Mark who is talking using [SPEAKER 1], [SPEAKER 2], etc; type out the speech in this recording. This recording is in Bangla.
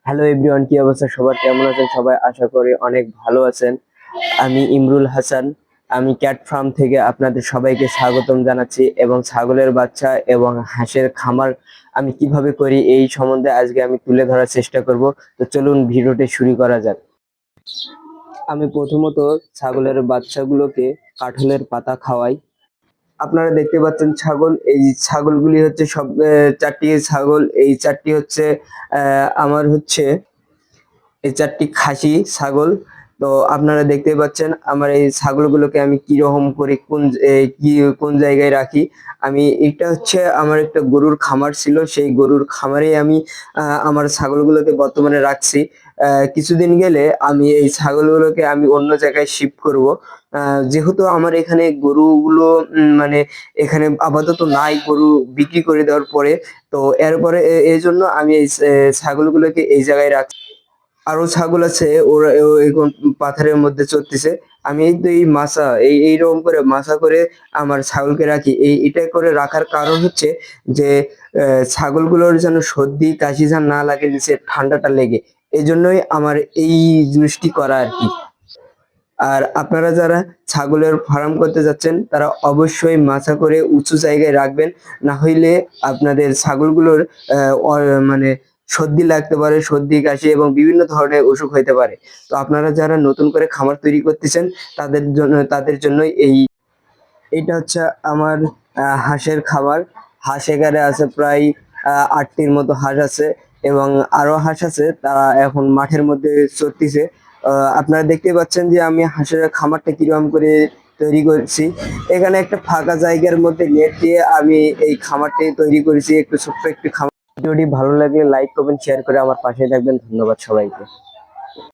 [SPEAKER 1] হ্যালো এভরিওয়ান, কি অবস্থা সবার? কেমন আছেন সবাই? আশা করি অনেক ভালো আছেন। আমি ইমরুল হাসান। আমি ক্যাট ফার্ম থেকে আপনাদের সবাইকে স্বাগতম জানাচ্ছি এবং ছাগলের বাচ্চা এবং হাঁসের খামার আমি কিভাবে করি এই সম্বন্ধে আজকে আমি তুলে ধরার চেষ্টা করব। তো চলুন ভিডিওটি শুরু করা যাক। আমি প্রথমত ছাগলের বাচ্চাগুলোকে কাঁঠালের পাতা খাওয়াই। আপনারা দেখতে পাচ্ছেন ছাগল, এই ছাগলগুলি হচ্ছে সব চারটি ছাগল। এই চারটি হচ্ছে আমার হচ্ছে এই চারটি খাসি ছাগল। তো আপনারা দেখতে পাচ্ছেন আমার এই ছাগলগুলোকে আমি কি রকম করে কোন জায়গায় রাখি। আমি এটা হচ্ছে আমার একটা গরুর খামার ছিল, সেই গরুর খামারে আমি আমার ছাগলগুলোকে বর্তমানে রাখছি। কিছুদিন গেলে আমি এই ছাগলগুলোকে আমি অন্য জায়গায় শিফট করব। যেহেতু আমার এখানে গরুগুলো মানে এখানে আপাতত নাই, গরু বিক্রি করে দেওয়ার পরে। তো এরপরে এই জন্য আমি এই ছাগলগুলোকে এই জায়গায় রাখছি। আরো ছাগল আছে, ওরা এখন পাথরের মধ্যে চড়তেছে। আমি এই তো এই মাচা এইরকম করে মাচা করে আমার ছাগলকে রাখি। এটা করে রাখার কারণ হচ্ছে যে ছাগলগুলোর যেন সর্দি কাশি যেন না লাগে, নিচে ঠান্ডাটা লেগে। এই জন্যই আমার এই জিনিসটি করা আর কি। আর আপনারা যারা ছাগলের ফার্ম করতে যাচ্ছেন তারা অবশ্যই মাচা করে উঁচু জায়গায় রাখবেন, না হইলে আপনাদের ছাগলগুলোর মানে সর্দি লাগতে পারে, সর্দি কাশি এবং বিভিন্ন ধরনের অসুখ হইতে পারে। তো আপনারা যারা নতুন করে খামার তৈরি করতেছেন তাদের জন্য এইটা হচ্ছে আমার হাঁসের খাবার। হাঁস এখানে আছে প্রায় 8টির মতো হাঁস আছে এবং আরো হাঁস আছে, তারা এখন মাঠের মধ্যে চরতেছে। আপনারা দেখতে পাচ্ছেন যে আমি হাঁসের খামারটা কিরকম করে তৈরি করছি। এখানে একটা ফাঁকা জায়গার মধ্যে নেট দিয়ে আমি এই খামারটি তৈরি করেছি, একটু ছোট্ট একটি খামার। ভিডিওটি ভালো লাগলে লাইক করবেন, শেয়ার করে আমার পাশে থাকবেন। ধন্যবাদ সবাইকে।